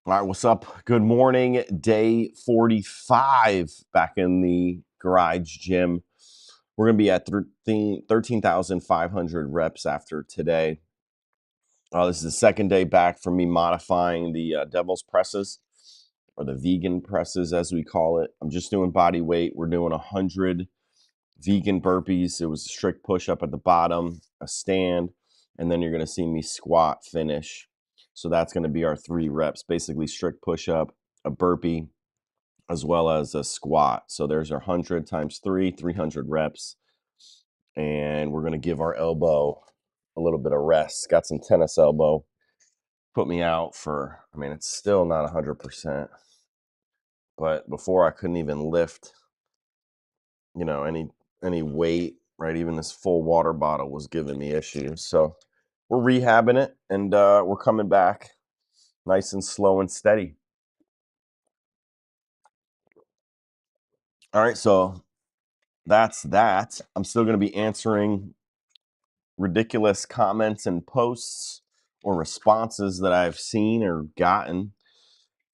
All right, what's up? Good morning. Day 45 back in the garage gym. We're going to be at 13,500 reps after today. This is the second day back from me modifying the devil's presses, or the vegan presses as we call it. I'm just doing body weight. We're doing 100 vegan burpees. It was a strict push up at the bottom, a stand, and then you're going to see me squat finish. So that's going to be our 3 reps, basically strict push up, a burpee, as well as a squat. So there's our 100 times 3, 300 reps. And we're going to give our elbow a little bit of rest. Got some tennis elbow. Put me out for, it's still not 100%. But before I couldn't even lift, any weight, right? Even this full water bottle was giving me issues. So we're rehabbing it, and we're coming back nice and slow and steady. All right, so that's that. I'm still going to be answering ridiculous comments and posts or responses that I've seen or gotten.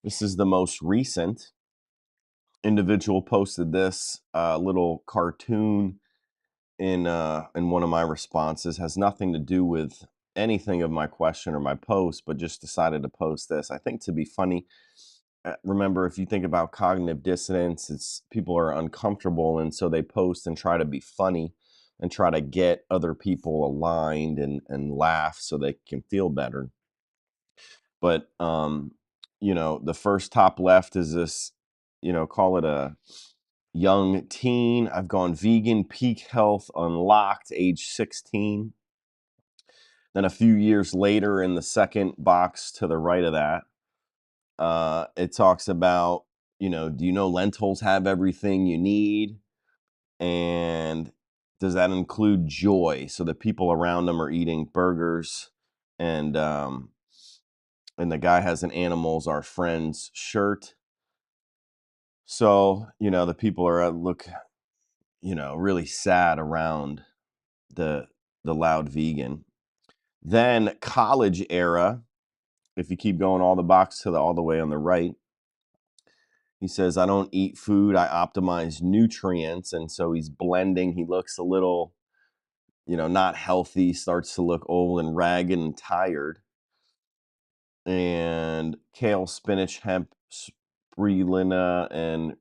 This is the most recent. Individual posted this little cartoon in one of my responses. Has nothing to do with anything of my question or my post, but just decided to post this. I think to be funny. Remember, if you think about cognitive dissonance, it's people are uncomfortable, and so they post and try to be funny and try to get other people aligned and laugh so they can feel better. But the first top left is this, call it a young teen. I've gone vegan, peak health unlocked, age 16. Then a few years later, in the second box to the right of that, it talks about, do you know lentils have everything you need? And does that include joy? So the people around them are eating burgers, and the guy has an animals are friends shirt. So, the people are look, really sad around the loud vegan. Then college era, if you keep going all the box to all the way on the right, he says, I don't eat food, I optimize nutrients. And so he's blending. He looks a little, not healthy, starts to look old and ragged and tired. And kale, spinach, hemp, spirulina, and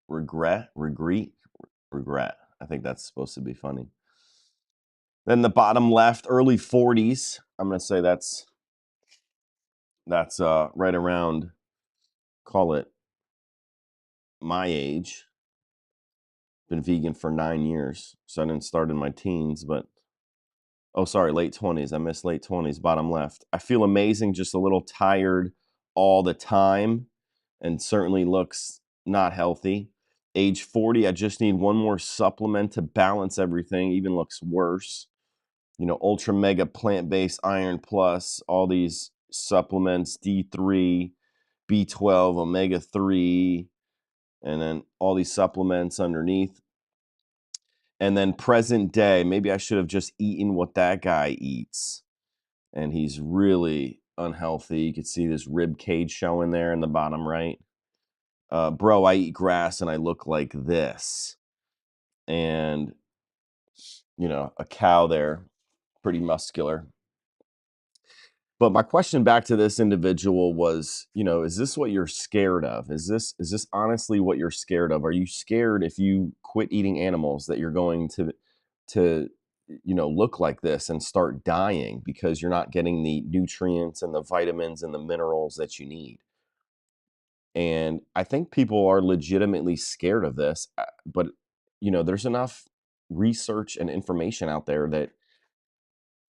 regret. I think that's supposed to be funny. Then the bottom left, early 40s. I'm going to say that's right around, call it my age. Been vegan for 9 years, so I didn't start in my teens, but late 20s. I missed late 20s, bottom left. I feel amazing, just a little tired all the time, and certainly looks not healthy. Age 40, I just need one more supplement to balance everything, even looks worse. Ultra mega plant-based iron plus, all these supplements, D3, B12, omega 3, and then all these supplements underneath. And then present day, maybe I should have just eaten what that guy eats. And he's really unhealthy. You can see this rib cage showing there in the bottom right. Bro, I eat grass and I look like this. And, a cow there, pretty muscular. But my question back to this individual was, is this what you're scared of? Is this honestly what you're scared of? Are you scared if you quit eating animals that you're going to look like this and start dying because you're not getting the nutrients and the vitamins and the minerals that you need? And I think people are legitimately scared of this, but there's enough research and information out there that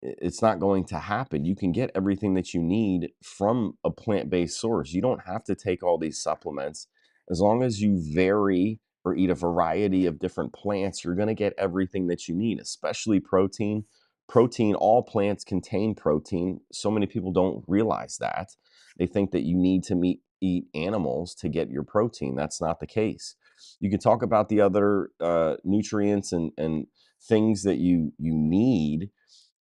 it's not going to happen. You can get everything that you need from a plant-based source. You don't have to take all these supplements. As long as you vary or eat a variety of different plants, you're going to get everything that you need, especially protein. Protein, all plants contain protein. So many people don't realize that. They think that you need to eat animals to get your protein. That's not the case. You can talk about the other nutrients and things that you need,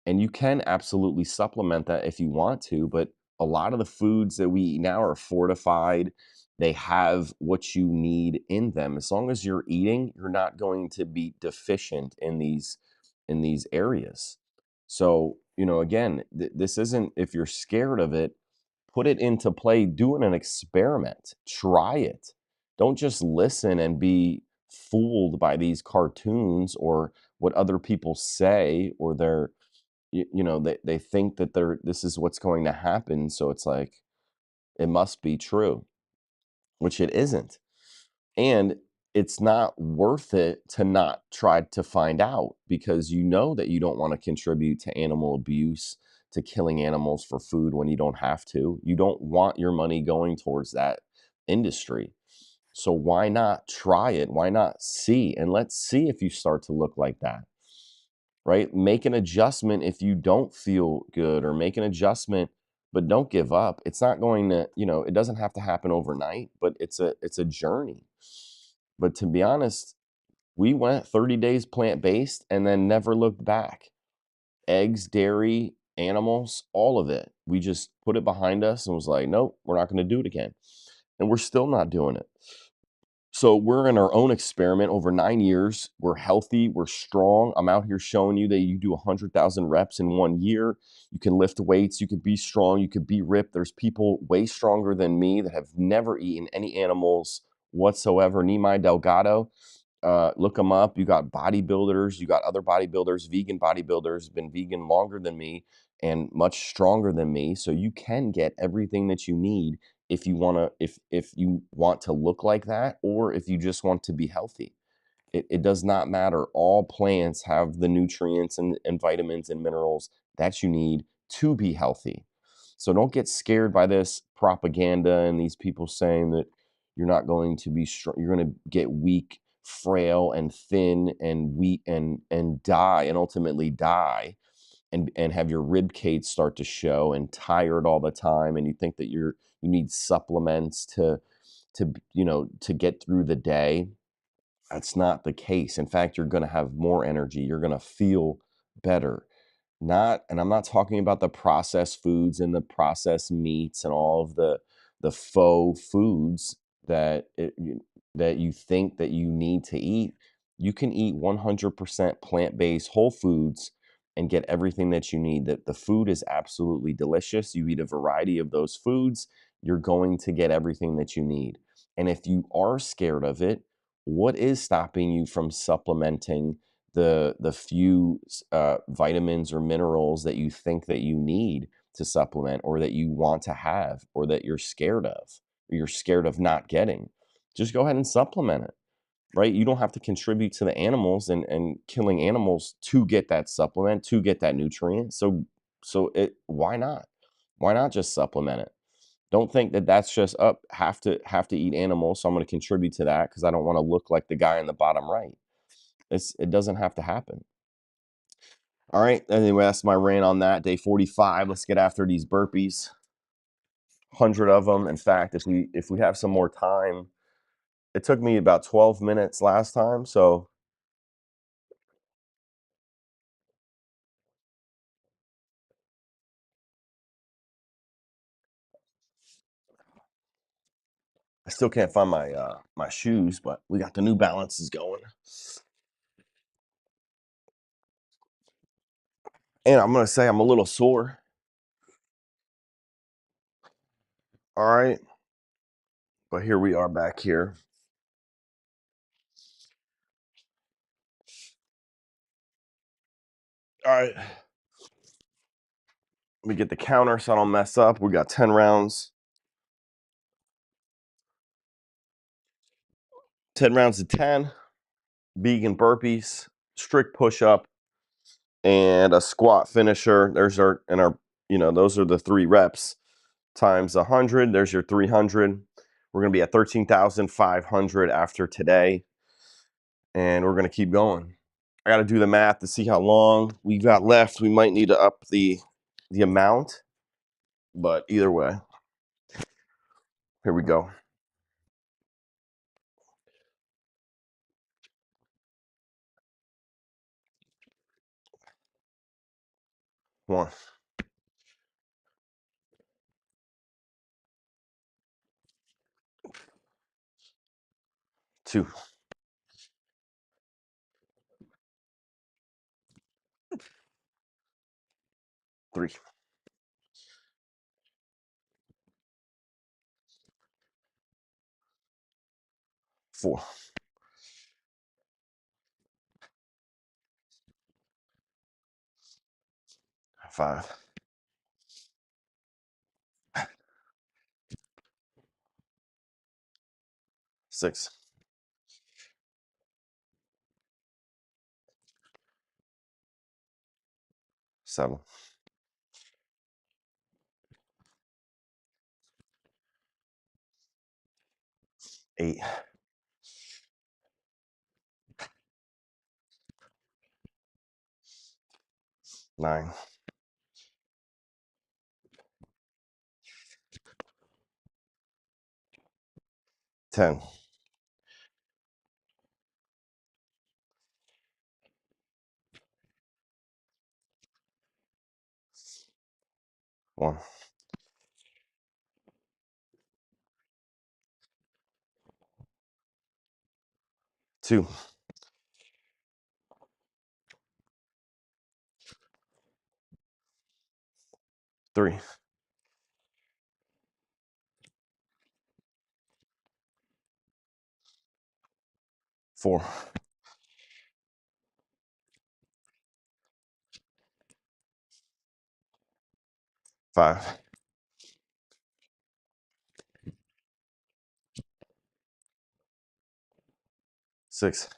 and you can absolutely supplement that if you want to, but a lot of the foods that we eat now are fortified. They have what you need in them. As long as you're eating, you're not going to be deficient in these areas. So, again, this isn't, if you're scared of it, put it into play, do an experiment, try it. Don't just listen and be fooled by these cartoons or what other people say, or they think that this is what's going to happen. So it's like, it must be true, which it isn't. And it's not worth it to not try to find out, because that you don't want to contribute to animal abuse, to killing animals for food when you don't have to. You don't want your money going towards that industry. So why not try it? Why not see? And let's see if you start to look like that, right? Make an adjustment if you don't feel good, or make an adjustment, but don't give up. It's not going to, it doesn't have to happen overnight, but it's a journey. But to be honest, we went 30 days plant-based and then never looked back. Eggs, dairy, animals, all of it. We just put it behind us and was like, nope, we're not going to do it again. And we're still not doing it. So we're in our own experiment over 9 years. We're healthy. We're strong. I'm out here showing you that you do 100,000 reps in 1 year. You can lift weights. You can be strong. You can be ripped. There's people way stronger than me that have never eaten any animals whatsoever. Nimai Delgado, look them up. You got bodybuilders. You got other bodybuilders, vegan bodybuilders, been vegan longer than me and much stronger than me. So you can get everything that you need if you want to, if you want to look like that, or if you just want to be healthy. It does not matter. All plants have the nutrients and vitamins and minerals that you need to be healthy. So don't get scared by this propaganda and these people saying that you're not going to be strong, you're going to get weak, frail, and thin, and weak, and die, and ultimately die, and have your rib cage start to show, and tired all the time, and you think that you need supplements to get through the day. That's not the case. In fact, you're going to have more energy. You're going to feel better. And I'm not talking about the processed foods and the processed meats and all of the faux foods that you think that you need to eat. You can eat 100% plant-based whole foods and get everything that you need. That the food is absolutely delicious. You eat a variety of those foods, you're going to get everything that you need. And if you are scared of it, what is stopping you from supplementing the few vitamins or minerals that you think that you need to supplement, or that you want to have, or that you're scared of, or you're scared of not getting? Just go ahead and supplement it, right? You don't have to contribute to the animals and killing animals to get that supplement, to get that nutrient. Why not? Why not just supplement it? Don't think that that's just up, have to eat animals, so I'm going to contribute to that because I don't want to look like the guy in the bottom right. It doesn't have to happen. All right. Anyway, that's my rant on that. Day 45. Let's get after these burpees. 100 of them. In fact, if we have some more time, it took me about 12 minutes last time, so I still can't find my shoes, but we got the New Balances going. And I'm gonna say I'm a little sore. All right, but here we are back here. All right, let me get the counter so I don't mess up. We got 10 rounds. 10 rounds of 10 vegan burpees, strict push up, and a squat finisher. There's those are the 3 reps times 100. There's your 300. We're going to be at 13,500 after today, and we're going to keep going. I got to do the math to see how long we got left. We might need to up the amount, but either way, here we go. One, 2, 3, 4, 5, 6, 7, 8, 9, 10, 1, 2, 3, 4, 5, 6,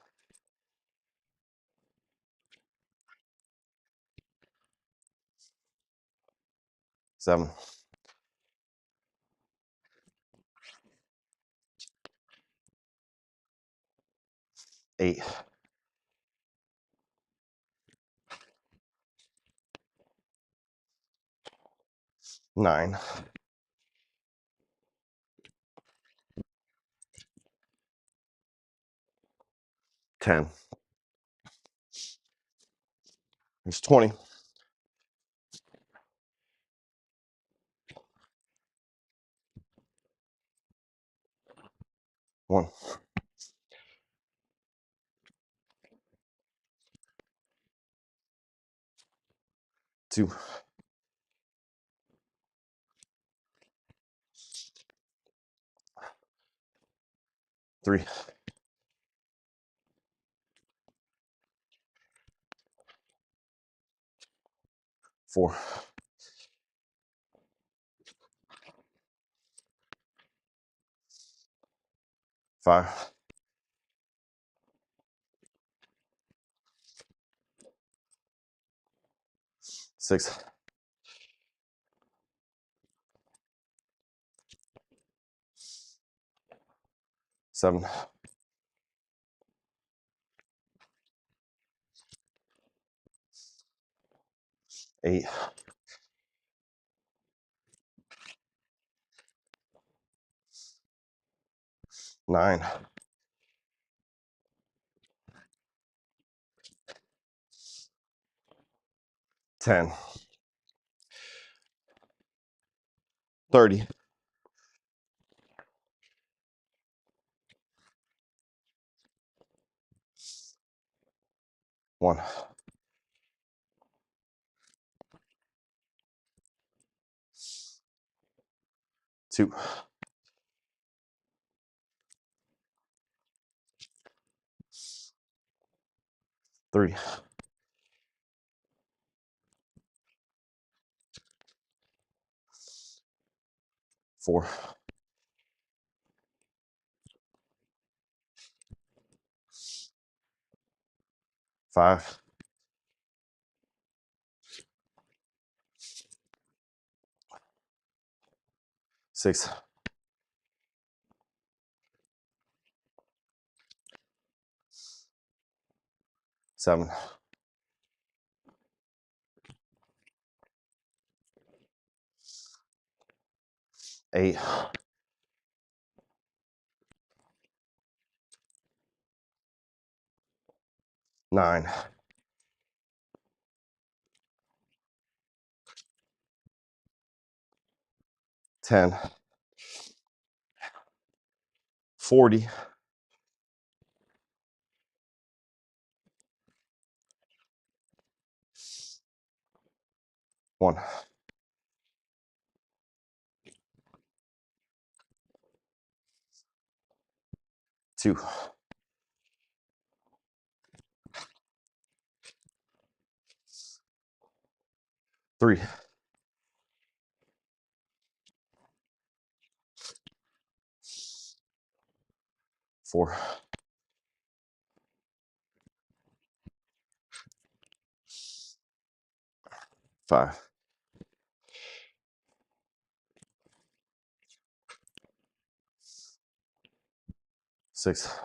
7, 8, 9, 10. There's 20. 1, 2, 3, 4, 5, 6, 7, 8, 9, 10, 30, 1, 2, 3, 4, 5, 6, 7, 8, 9, 10, 40, 1, 2, 3, 4, 5, 6,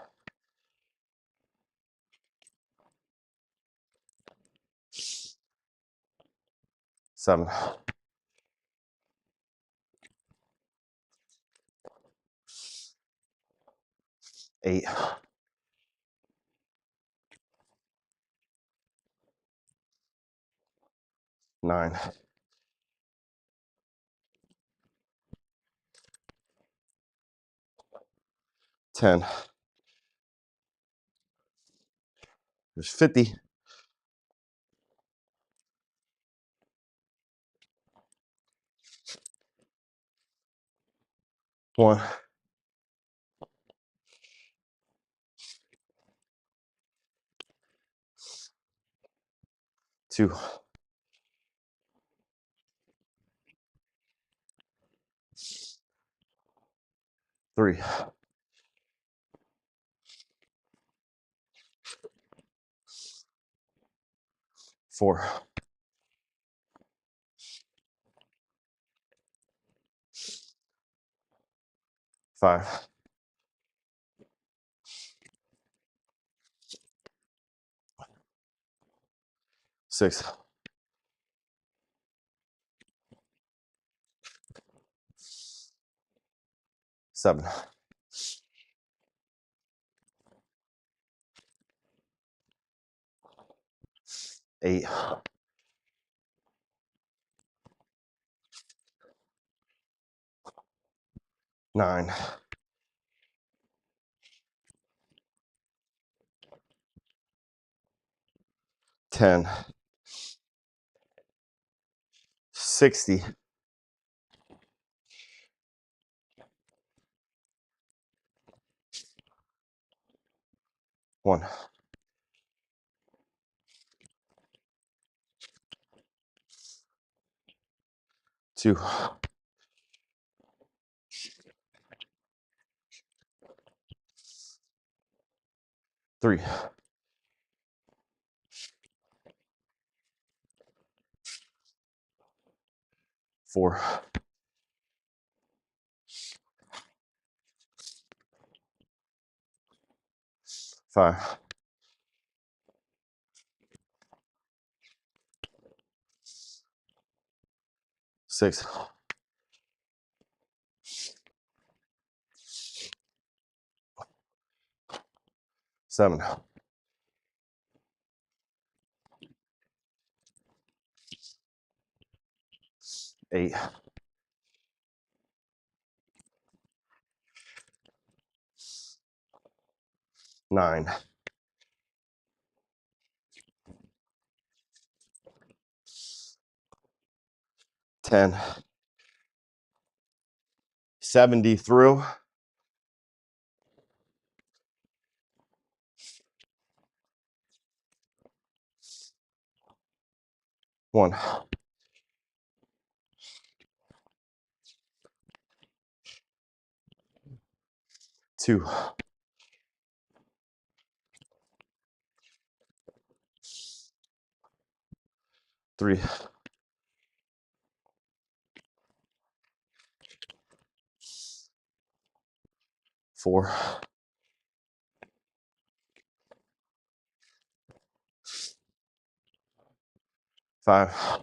7, 8, 9, 10. There's 50. 1, 2, 3, 4, 5, 6, 7, 8, 9, 10, 60, 1, 2, 3, 4, 5, 6, 7, 8, 9, 10, 70 through, 1, 2, 3, 4, 5,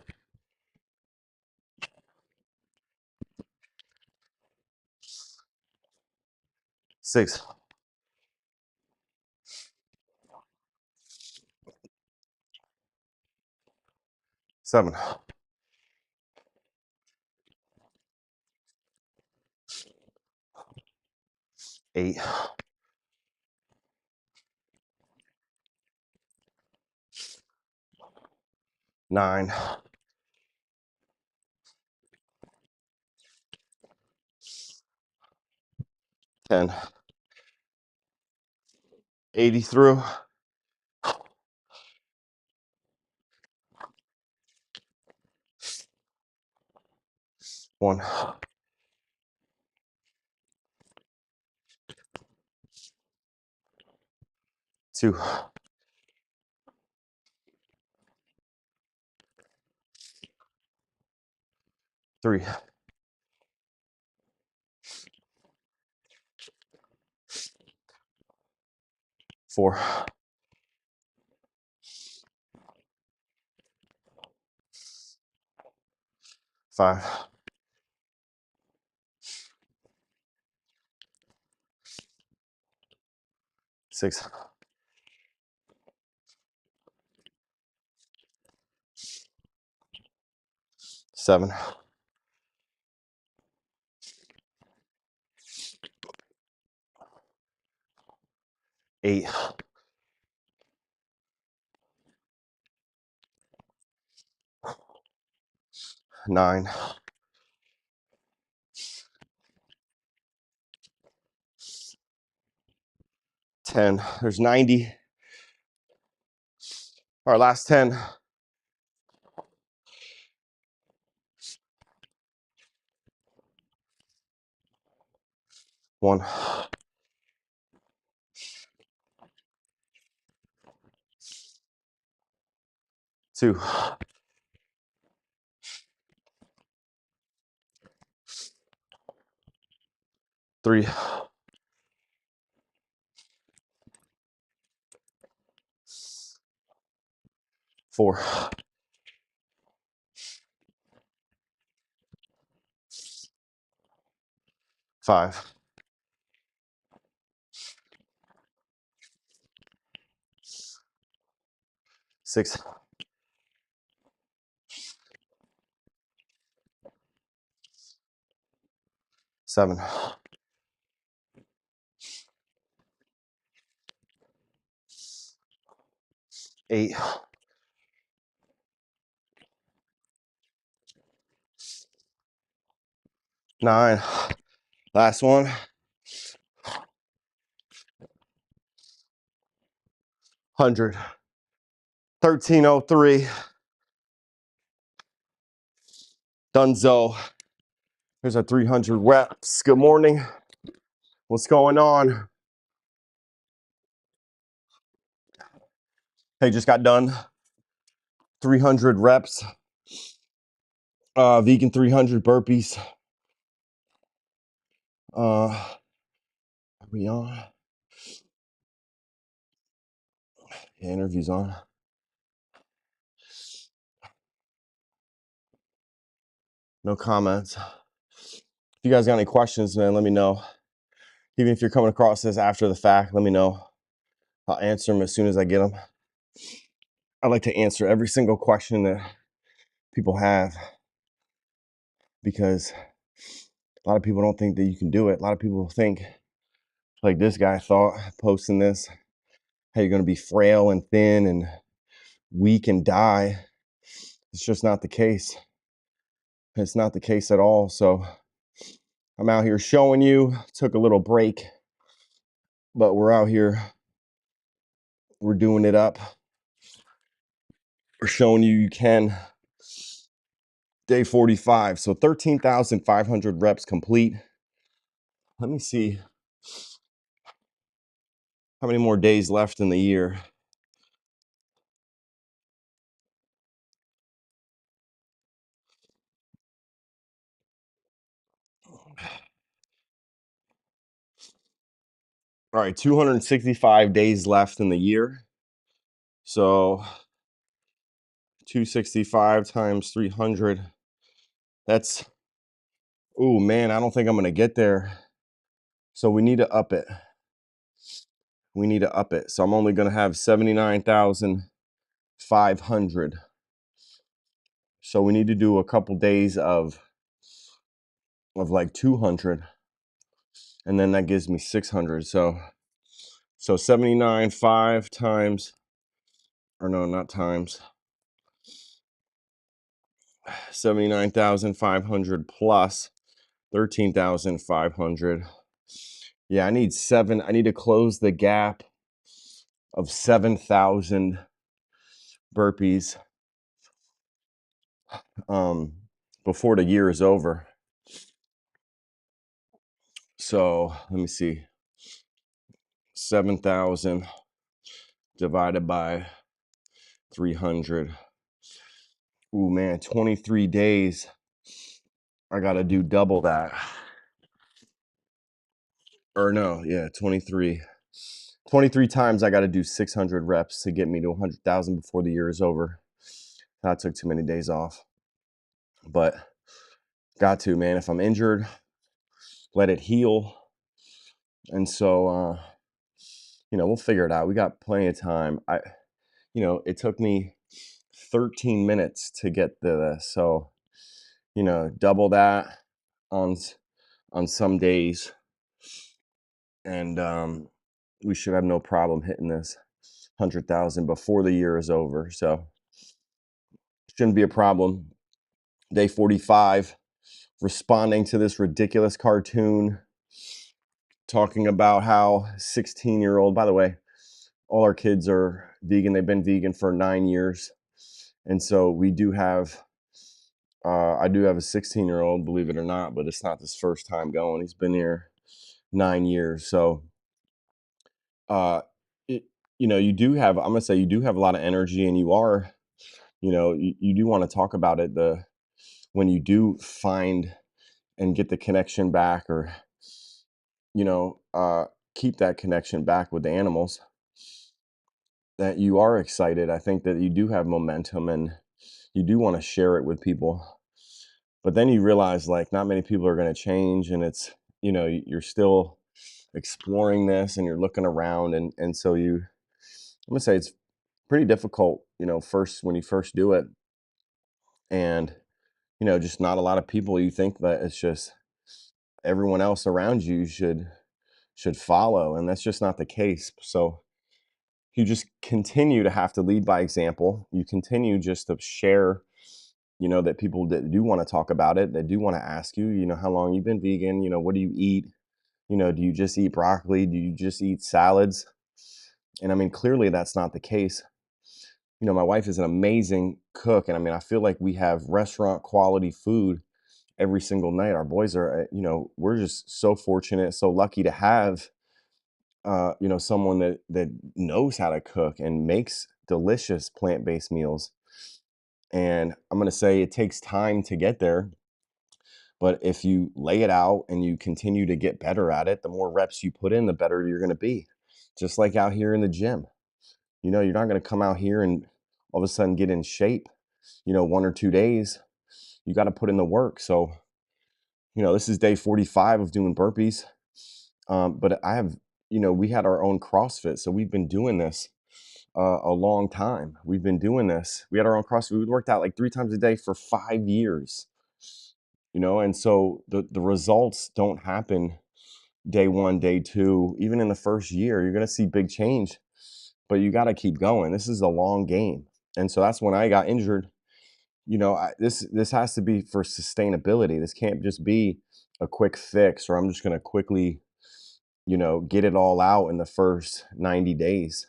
6, 7, 8, 9, 10. 80 through. 1. 2. 3. 4. 5. 6. 7. 8. 9. 10. There's 90. All right, last 10. 1. 2. 3. 4. 5. 6. 7. 8. 9. Last one. 100. 1303. Dunzo. Here's our 300 reps. Good morning. What's going on? Hey, just got done. 300 reps. Vegan 300 burpees. Are we on? Yeah, interview's on. No comments. If you guys got any questions, man, let me know. Even if you're coming across this after the fact, let me know. I'll answer them as soon as I get them. I like to answer every single question that people have because a lot of people don't think that you can do it. A lot of people think, like this guy thought, posting this, how you're going to be frail and thin and weak and die. It's just not the case. It's not the case at all. So I'm out here showing you. Took a little break, but we're out here. We're doing it up. We're showing you can. Day 45. So 13,500 reps complete. Let me see how many more days left in the year. All right, 265 days left in the year. So 265 times 300. That's, oh man, I don't think I'm going to get there. So we need to up it. We need to up it. So I'm only going to have 79,500. So we need to do a couple days of like 200. And then that gives me 600. So 79.5 times, or no, not times, 79,500 plus 13,500. Yeah, I need to close the gap of 7,000 burpees um, before the year is over. So let me see, 7,000 divided by 300. Ooh, man, 23 days. I got to do double that. Or no, yeah, 23. 23 times I got to do 600 reps to get me to 100,000 before the year is over. That took too many days off. But got to, man. If I'm injured, let it heal. And so, we'll figure it out. We got plenty of time. It took me 13 minutes to get to this. So, double that on some days. And we should have no problem hitting this 100,000 before the year is over. So shouldn't be a problem. Day 45, responding to this ridiculous cartoon talking about how 16-year-old, by the way, all our kids are vegan. They've been vegan for 9 years. And so we do have, I do have a 16-year-old, believe it or not, but it's not his first time going. He's been here 9 years. So, it, you do have, I'm going to say you do have a lot of energy, and you are, you do want to talk about it. When you do find and get the connection back, or, you know, uh, keep that connection back with the animals, that you are excited. I think that you do have momentum, and you do want to share it with people. But then you realize, like, not many people are going to change, and it's, you're still exploring this, and you're looking around, and so I'm gonna say it's pretty difficult, first when you first do it, and just not a lot of people. You think that it's just everyone else around you should follow, and that's just not the case. So you just continue to have to lead by example. You continue just to share, that people that do want to talk about it, that do want to ask you, how long you've been vegan, what do you eat? Do you just eat broccoli? Do you just eat salads? And I mean, clearly that's not the case. My wife is an amazing cook, and I mean, I feel like we have restaurant quality food every single night. Our boys are, we're just so fortunate, so lucky to have, someone that knows how to cook and makes delicious plant-based meals. And I'm going to say it takes time to get there, but if you lay it out and you continue to get better at it, the more reps you put in, the better you're going to be. Just like out here in the gym, you're not going to come out here and all of a sudden get in shape, 1 or 2 days. You got to put in the work. So, this is day 45 of doing burpees. But I have, we had our own CrossFit. So we've been doing this a long time. We've been doing this. We had our own CrossFit. We worked out like 3 times a day for 5 years, and so the results don't happen day 1, day 2, even in the first year. You're going to see big change, but you got to keep going. This is a long game. And so that's when I got injured. This has to be for sustainability. This can't just be a quick fix, or I'm just going to quickly, get it all out in the first 90 days.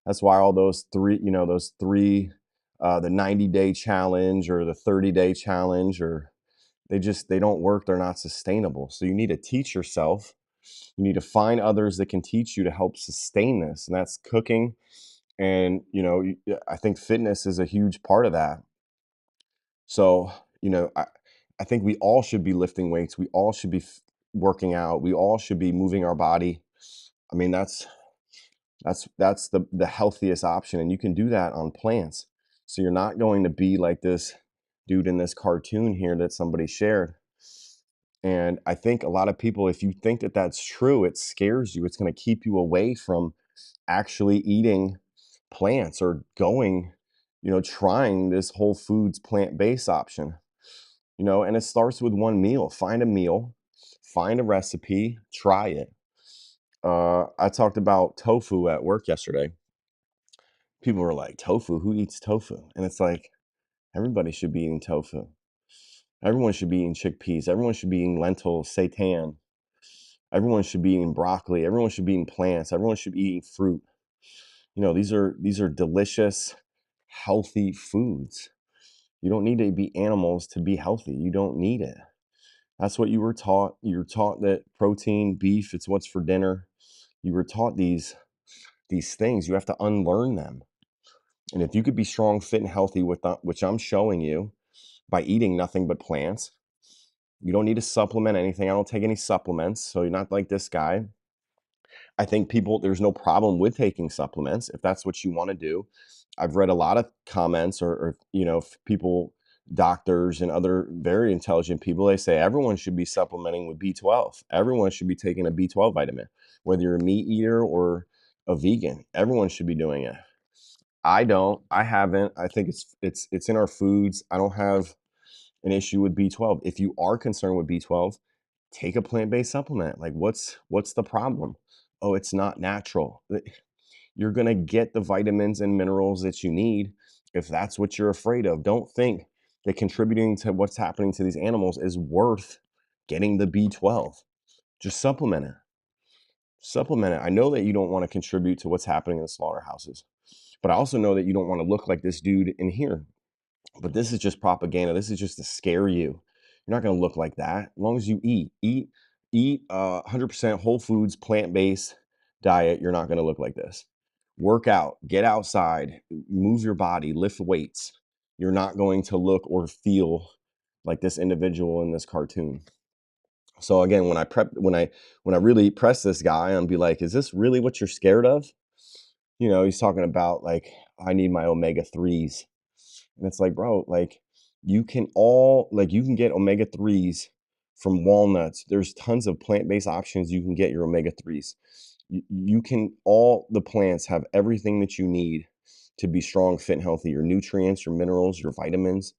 That's why all those three, the 90-day challenge or the 30-day challenge, or they don't work. They're not sustainable. So you need to teach yourself. You need to find others that can teach you to help sustain this. And that's cooking. And, I think fitness is a huge part of that. So, I think we all should be lifting weights. We all should be working out. We all should be moving our body. I mean, that's the healthiest option, and you can do that on plants. So you're not going to be like this dude in this cartoon here that somebody shared. And I think a lot of people, if you think that that's true, it scares you. It's going to keep you away from actually eating plants, or going, trying this whole foods plant-based option. And it starts with one meal. Find a meal, find a recipe, try it. I talked about tofu at work yesterday. People were like, tofu? Who eats tofu? And it's like, everybody should be eating tofu. Everyone should be eating chickpeas. Everyone should be eating lentils, seitan. Everyone should be eating broccoli. Everyone should be eating plants. Everyone should be eating fruit. These are delicious, healthy foods. You don't need to be animals to be healthy. You don't need it. That's what you were taught. You were taught that protein, beef, it's what's for dinner. You were taught these things. You have to unlearn them. And if you could be strong, fit, and healthy with that, which I'm showing you by eating nothing but plants, you don't need to supplement anything. I don't take any supplements. So you're not like this guy. I think there's no problem with taking supplements if that's what you want to do. I've read a lot of comments or people, doctors and other very intelligent people, they say everyone should be supplementing with B12. Everyone should be taking a B12 vitamin, whether you're a meat eater or a vegan. Everyone should be doing it. I don't. I haven't. I think it's in our foods. I don't have an issue with B12. If you are concerned with B12, take a plant-based supplement. Like what's the problem? Oh, it's not natural. You're going to get the vitamins and minerals that you need if that's what you're afraid of. Don't think that contributing to what's happening to these animals is worth getting the B12. Just supplement it. Supplement it. I know that you don't want to contribute to what's happening in the slaughterhouses, but I also know that you don't want to look like this dude in here. But this is just propaganda. This is just to scare you. You're not going to look like that. As long as you eat 100% whole foods, plant-based diet, you're not going to look like this. Work out, get outside, move your body, lift weights. You're not going to look or feel like this individual in this cartoon. So again, when I really press this guy and be like, is this really what you're scared of? He's talking about like, I need my omega-3s. And it's like, bro, like you can get omega-3s from walnuts. There's tons of plant-based options you can get your omega-3s. All the plants have everything that you need to be strong, fit, and healthy. Your nutrients, your minerals, your vitamins.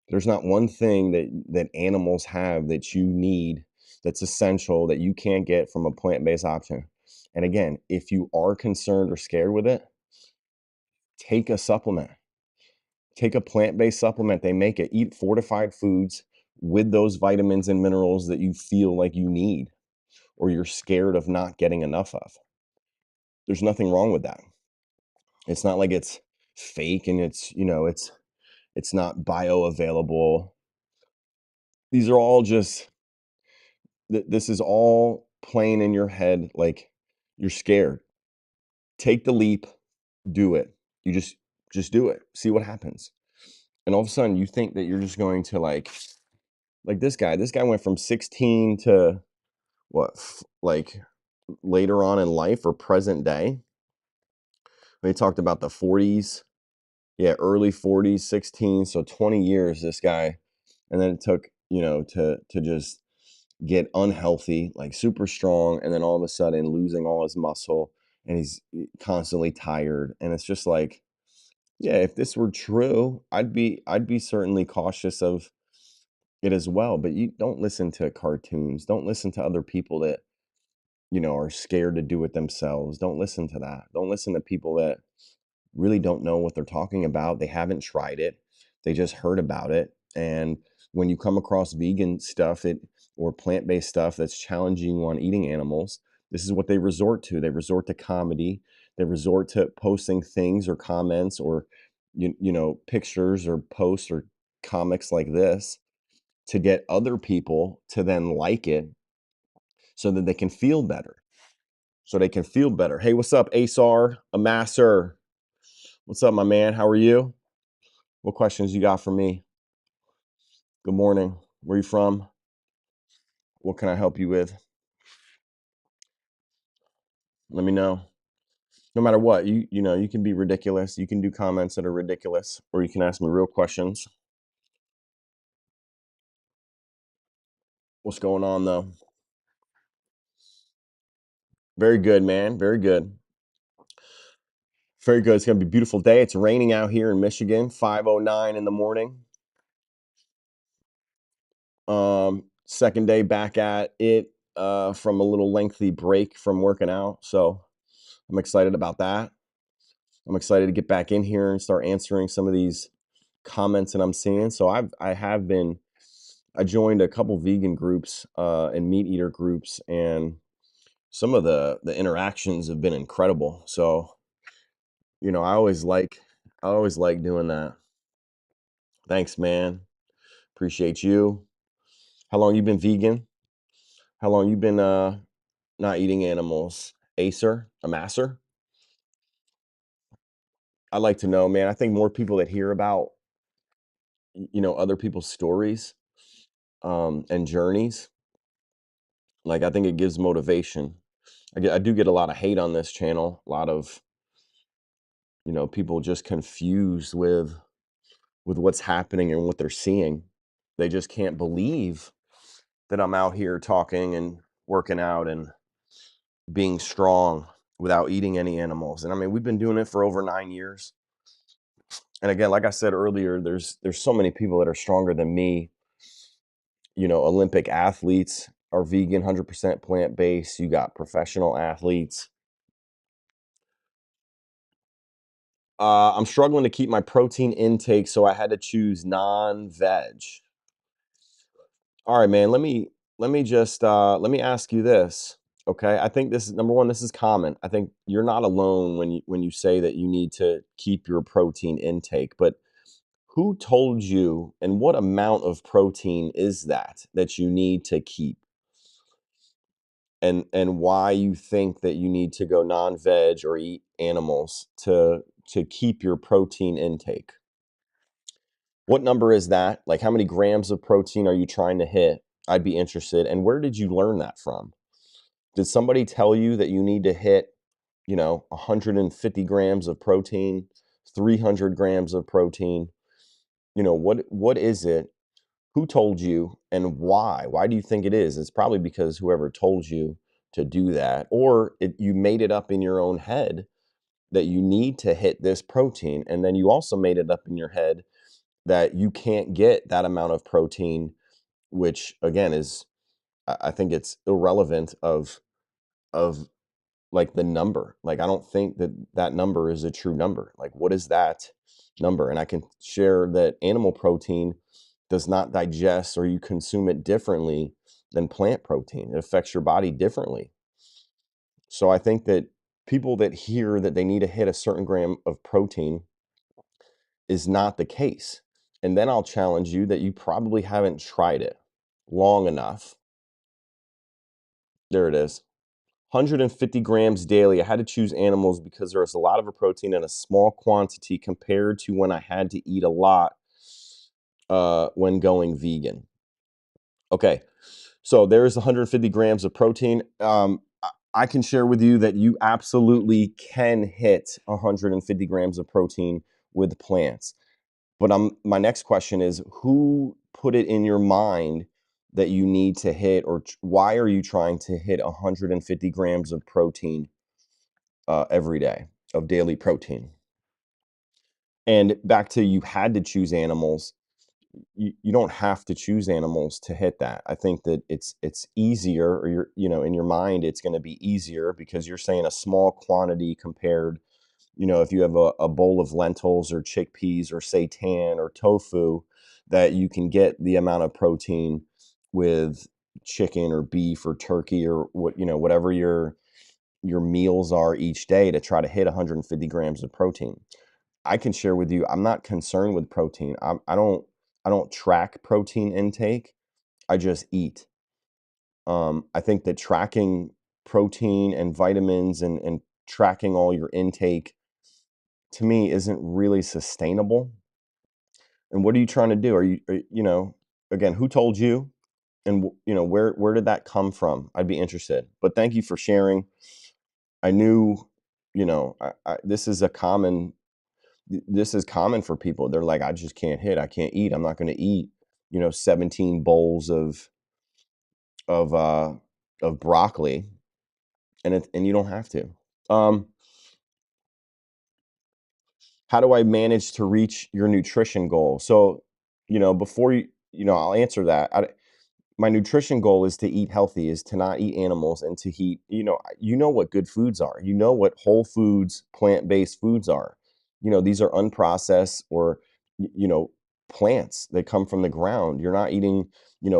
There's not one thing that animals have that you need that's essential that you can't get from a plant-based option. And again, if you are concerned or scared with it, take a supplement. Take a plant-based supplement. They make it. Eat fortified foods with those vitamins and minerals that you feel like you need or you're scared of not getting enough of. There's nothing wrong with that. It's not like it's fake and it's not bioavailable. These are all just this is all playing in your head like you're scared. Take the leap, do it. You just do it. See what happens. And all of a sudden you think that you're just going to like this guy went from 16 to like later on in life or present day. They talked about the 40s, early 40s, 16, so 20 years this guy, and then it took to just get unhealthy, like super strong, and then all of a sudden losing all his muscle, and he's constantly tired, and it's just like, if this were true, I'd be certainly cautious of it as well. But you don't listen to cartoons, don't listen to other people that are scared to do it themselves. Don't listen to that. Don't listen to people that really don't know what they're talking about. They haven't tried it. They just heard about it. And when you come across vegan stuff or plant-based stuff that's challenging you on eating animals, this is what they resort to. They resort to comedy. They resort to posting things or comments or pictures or posts or comics like this to get other people to then like it so that they can feel better. Hey, what's up, Asar, Amasser? What's up, my man? How are you? What questions you got for me? Good morning. Where you from? What can I help you with? Let me know. No matter what, you can be ridiculous. You can do comments that are ridiculous, or you can ask me real questions. What's going on, though? Very good, man. Very good. Very good. It's going to be a beautiful day. It's raining out here in Michigan, 5:09 in the morning. Second day back at it from a little lengthy break from working out. So I'm excited about that. I'm excited to get back in here and start answering some of these comments that I'm seeing. So I joined a couple vegan groups and meat eater groups, and some of the interactions have been incredible. So, I always like doing that. Thanks, man. Appreciate you. How long you been vegan? How long you been not eating animals? A masser? I'd like to know, man. I think more people that hear about, other people's stories and journeys, like I think it gives motivation. I do get a lot of hate on this channel, a lot of, people just confused with what's happening and what they're seeing. They just can't believe that I'm out here talking and working out and being strong without eating any animals. And I mean, we've been doing it for over 9 years. And again, like I said earlier, there's so many people that are stronger than me. Olympic athletes are vegan, 100% plant-based. You got professional athletes. I'm struggling to keep my protein intake, so I had to choose non-veg. All right, man. Let me ask you this. Okay. I think this is number one, this is common. I think you're not alone when you say that you need to keep your protein intake, but who told you and what amount of protein is that you need to keep? And why you think that you need to go non-veg or eat animals to keep your protein intake? What number is that? Like, how many grams of protein are you trying to hit? I'd be interested. And where did you learn that from? Did somebody tell you that you need to hit, 150 grams of protein, 300 grams of protein? What is it? Who told you and why? Why do you think it is? It's probably because whoever told you to do that, or you made it up in your own head that you need to hit this protein. And then you also made it up in your head that you can't get that amount of protein, which again is, I think it's irrelevant of like the number. Like I don't think that number is a true number. Like what is that number? And I can share that animal protein does not digest, or you consume it differently than plant protein. It affects your body differently. So I think that people that hear that they need to hit a certain gram of protein is not the case. And then I'll challenge you that you probably haven't tried it long enough. There it is. 150 grams daily. I had to choose animals because there was a lot of a protein in a small quantity compared to when I had to eat a lot when going vegan. Okay, so there's 150 grams of protein. I can share with you that you absolutely can hit 150 grams of protein with plants. But my next question is, who put it in your mind that you need to hit, or why are you trying to hit 150 grams of protein every day, of daily protein? And back to, you had to choose animals. You don't have to choose animals to hit that. I think that it's easier, or in your mind, it's going to be easier because you're saying a small quantity compared, if you have a bowl of lentils or chickpeas or seitan or tofu, that you can get the amount of protein with chicken or beef or turkey or whatever your meals are each day to try to hit 150 grams of protein. I can share with you, I'm not concerned with protein. I don't track protein intake. I just eat. I think that tracking protein and vitamins and tracking all your intake, to me, isn't really sustainable. And what are you trying to do? Again, who told you? And where did that come from? I'd be interested. But thank you for sharing. I knew, this is common for people. They're like, I just can't hit. I can't eat. I'm not going to eat, 17 bowls of uh of broccoli, and you don't have to. Um, how do I manage to reach your nutrition goal? So, before I'll answer that. My nutrition goal is to eat healthy, is to not eat animals, and to eat, what good foods are. You know what whole foods, plant-based foods are. These are unprocessed, or plants that come from the ground. You're not eating,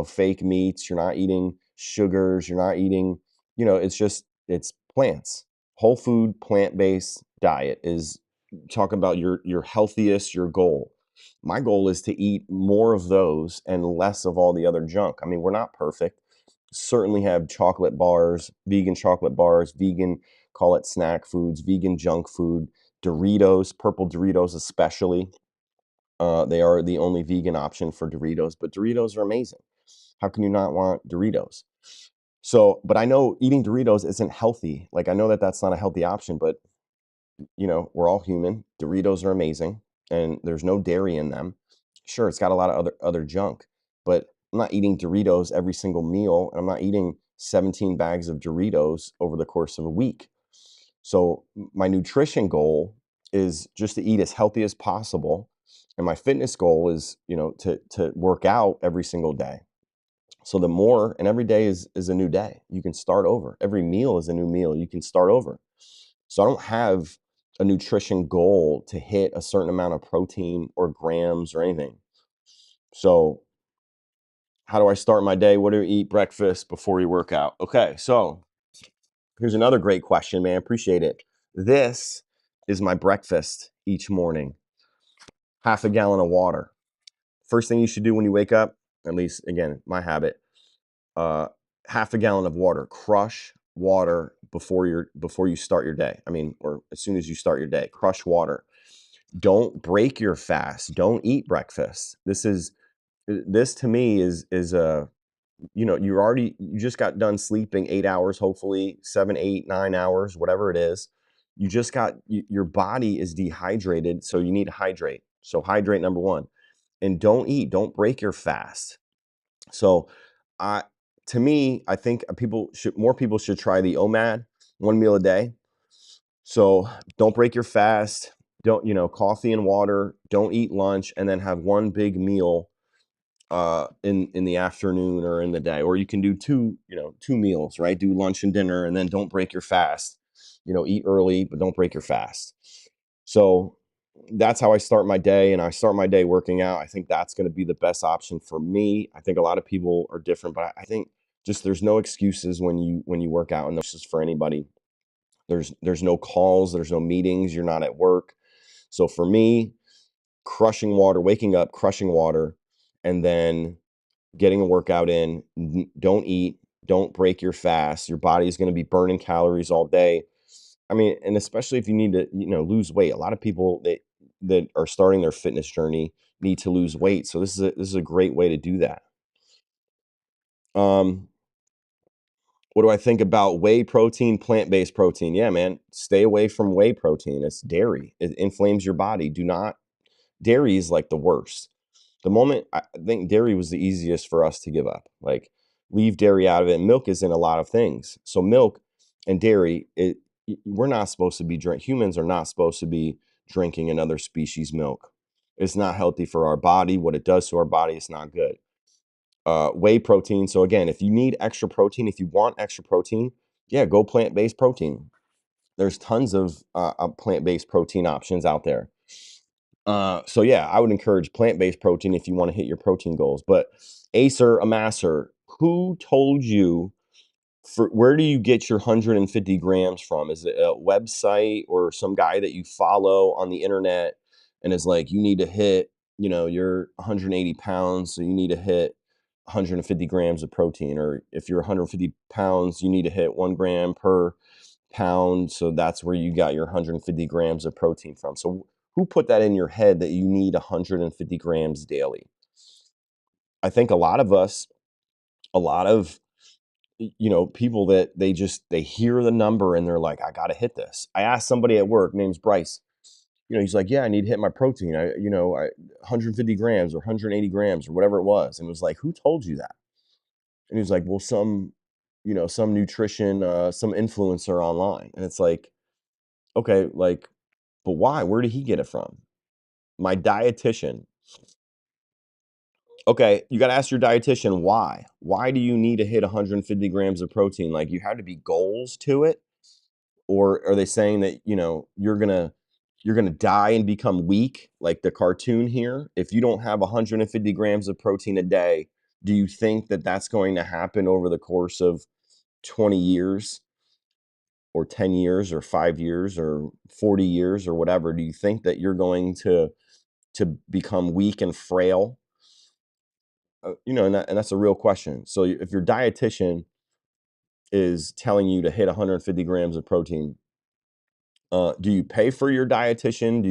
fake meats, you're not eating sugars, you're not eating, it's just it's plants. Whole food, plant-based diet is talk about your healthiest, your goal. My goal is to eat more of those and less of all the other junk. I mean, we're not perfect. Certainly have chocolate bars, vegan, call it snack foods, vegan junk food, Doritos, purple Doritos especially. They are the only vegan option for Doritos, but Doritos are amazing. How can you not want Doritos? So, but I know eating Doritos isn't healthy. Like, I know that that's not a healthy option, but we're all human. Doritos are amazing, and there's no dairy in them. Sure, it's got a lot of other junk, but I'm not eating Doritos every single meal, and I'm not eating 17 bags of Doritos over the course of a week. So, my nutrition goal is just to eat as healthy as possible, and my fitness goal is, to work out every single day. So the more, and every day is a new day. You can start over. Every meal is a new meal. You can start over. So I don't have a nutrition goal to hit a certain amount of protein or grams or anything. So how do I start my day? What do you eat breakfast before you work out? Okay, so here's another great question, man. Appreciate it. This is my breakfast each morning. Half a gallon of water. First thing you should do when you wake up, at least again, my habit, uh, half a gallon of water. Crush water before you start your day. I mean, or as soon as you start your day, crush water. Don't break your fast. Don't eat breakfast. This to me is a you just got done sleeping 8 hours, hopefully 7, 8, 9 hours, whatever it is. Your body is dehydrated, so you need to hydrate. So hydrate, number one, and don't eat. Don't break your fast. So, I to me, I think more people should try the OMAD, one meal a day. So don't break your fast. Don't, coffee and water. Don't eat lunch, and then have one big meal in the afternoon or in the day. Or you can do two meals, right? Do lunch and dinner, and then don't break your fast. Eat early, but don't break your fast. So that's how I start my day, and I start my day working out. I think that's going to be the best option for me. I think a lot of people are different, but I think just there's no excuses when you work out, and this is for anybody. There's no calls, there's no meetings, you're not at work. So for me, crushing water, waking up, crushing water, and then getting a workout in. Don't eat, don't break your fast. Your body is going to be burning calories all day. I mean, and especially if you need to, lose weight. A lot of people that are starting their fitness journey need to lose weight. So this is a great way to do that. Um, what do I think about whey protein, plant-based protein? Yeah, man, stay away from whey protein. It's dairy. It inflames your body. Do not Dairy is like the worst. The moment I think dairy was the easiest for us to give up. Like, leave dairy out of it. Milk is in a lot of things. So milk and dairy, we're not supposed to be humans are not supposed to be drinking another species milk. It's not healthy for our body. What it does to our body, it's not good. Whey protein. So again, if you need extra protein, if you want extra protein, yeah, go plant-based protein. There's tons of plant-based protein options out there. So yeah, I would encourage plant-based protein if you want to hit your protein goals. But Acer, Amasser, who told you where do you get your 150 grams from? Is it a website or some guy that you follow on the internet and is like, you need to hit, you're 180 pounds, so you need to hit 150 grams of protein, or if you're 150 pounds, you need to hit 1 gram per pound. So that's where you got your 150 grams of protein from. So who put that in your head that you need 150 grams daily? I think a lot of people that they hear the number and they're like, I got to hit this. I asked somebody at work, name's Bryce. He's like, yeah, I need to hit my protein. 150 grams or 180 grams or whatever it was. And it was like, who told you that? And he was like, well, some nutrition, some influencer online. And it's like, okay, like, but why? Where did he get it from? My dietitian. Okay, you got to ask your dietitian why. Why do you need to hit 150 grams of protein? Like, you had to be goals to it, or are they saying that you're gonna die and become weak, like the cartoon here, if you don't have 150 grams of protein a day? Do you think that that's going to happen over the course of 20 years? or 10 years or 5 years or 40 years or whatever, do you think that you're going to become weak and frail? And that's a real question. So if your dietitian is telling you to hit 150 grams of protein, do you pay for your dietitian? Do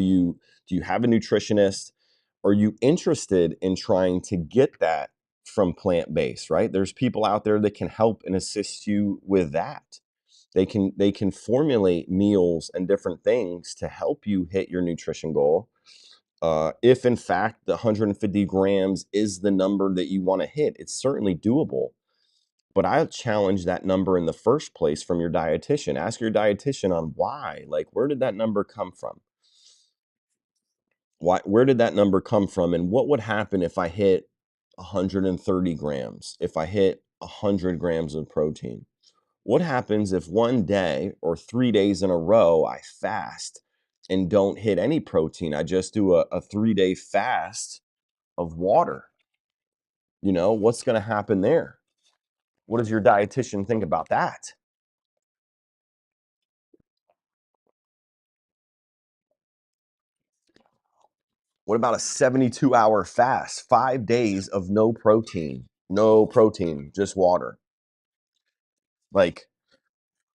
you have a nutritionist? Are you interested in trying to get that from plant-based, right? There's people out there that can help and assist you with that. They can formulate meals and different things to help you hit your nutrition goal. If in fact the 150 grams is the number that you want to hit, it's certainly doable. But I challenge that number in the first place from your dietitian. Ask your dietitian on why. Like, where did that number come from? Where did that number come from? And what would happen if I hit 130 grams? If I hit 100 grams of protein? What happens if one day or 3 days in a row I fast and don't hit any protein? I just do a 3-day fast of water. What's going to happen there? What does your dietitian think about that? What about a 72-hour fast, 5 days of no protein? No protein, just water. Like,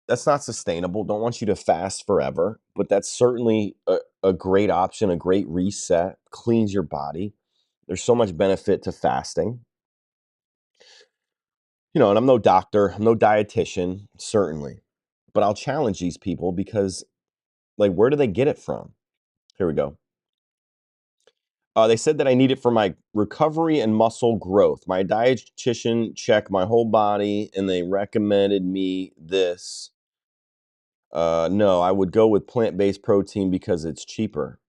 that's not sustainable. Don't want you to fast forever, but that's certainly a great option, a great reset, cleans your body. There's so much benefit to fasting. And I'm no doctor, I'm no dietitian, certainly. But I'll challenge these people because, like, where do they get it from? Here we go. They said that I need it for my recovery and muscle growth. My dietitian checked my whole body and they recommended me this. No, I would go with plant-based protein because it's cheaper.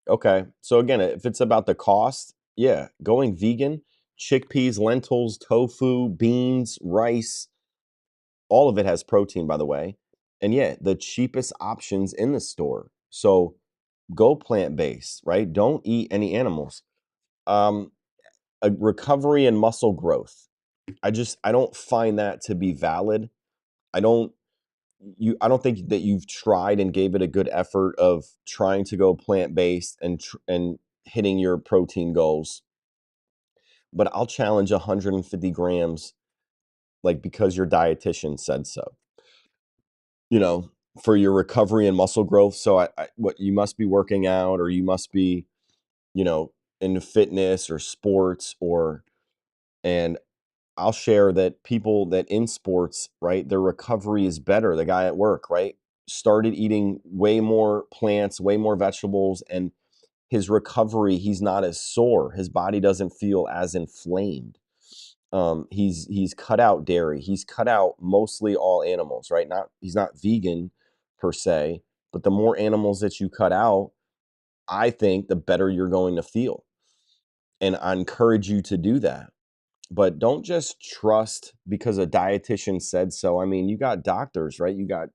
Okay. So again, if it's about the cost, yeah, going vegan, chickpeas, lentils, tofu, beans, rice, all of it has protein, by the way. And yeah, the cheapest options in the store. So go plant-based, right? Don't eat any animals. Um, a recovery and muscle growth. I don't find that to be valid. I don't I don't think that you've tried and gave it a good effort of trying to go plant-based and hitting your protein goals. But I'll challenge 150 grams, like, because your dietitian said so. You know, for your recovery and muscle growth. So what you must be working out, or you must be, you know, in fitness or sports, and I'll share that people that in sports, right, their recovery is better. The guy at work, right, started eating way more plants, way more vegetables, and his recovery, he's not as sore. His body doesn't feel as inflamed. He's cut out dairy. He's cut out mostly all animals, right? He's not vegan per se, but the more animals that you cut out, I think the better you're going to feel. And I encourage you to do that. But don't just trust because a dietitian said so. I mean, you got doctors, right? You got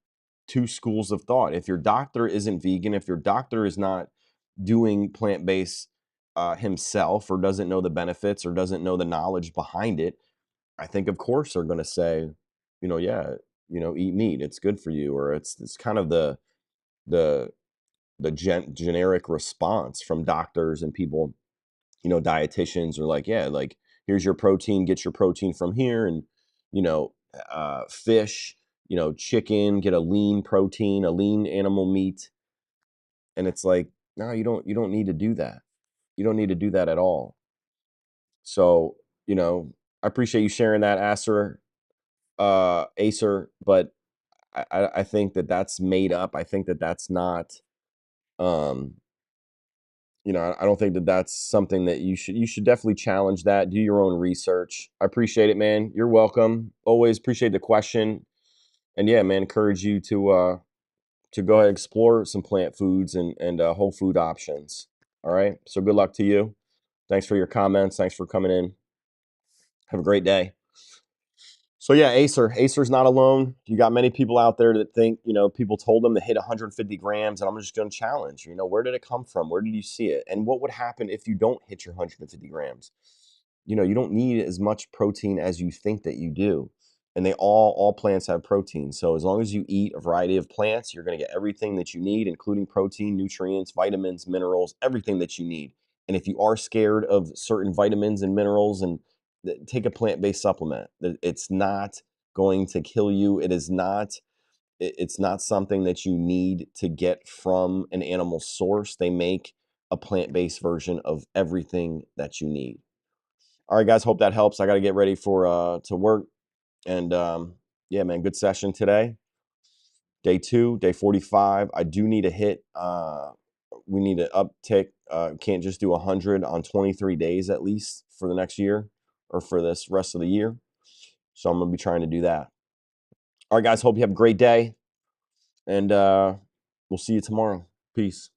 two schools of thought. If your doctor isn't vegan, if your doctor is not doing plant-based himself, or doesn't know the benefits, or doesn't know the knowledge behind it, I think of course they're going to say, yeah, eat meat. It's good for you. Or it's kind of the generic response from doctors and people. Dietitians are like, yeah, like, here's your protein, get your protein from here. And, fish, chicken, get a lean protein, a lean animal meat. And it's like, no, you don't need to do that. You don't need to do that at all. So, I appreciate you sharing that, Acer, but I think that that's made up. I think that that's not, um, I don't think that that's something that you should definitely challenge that. Do your own research. I appreciate it, man. You're welcome. Always appreciate the question. And yeah, man, encourage you to go ahead and explore some plant foods and whole food options. All right. So good luck to you. Thanks for your comments. Thanks for coming in. Have a great day. So yeah, Acer's not alone. You got many people out there that think, people told them to hit 150 grams, and I'm just going to challenge, where did it come from? Where did you see it? And what would happen if you don't hit your 150 grams? You don't need as much protein as you think that you do. and they all plants have protein. So as long as you eat a variety of plants, you're going to get everything that you need, including protein, nutrients, vitamins, minerals, everything that you need. And if you are scared of certain vitamins and minerals, and take a plant-based supplement. It's not going to kill you. It's not something that you need to get from an animal source. They make a plant-based version of everything that you need. All right, guys, hope that helps. I got to get ready for to work. And yeah, man, good session today. Day 2, day 45. I do need a hit. We need an uptick. Can't just do 100 on 23 days at least for the next year, or for this rest of the year. So I'm going to be trying to do that. All right, guys, hope you have a great day. And we'll see you tomorrow. Peace.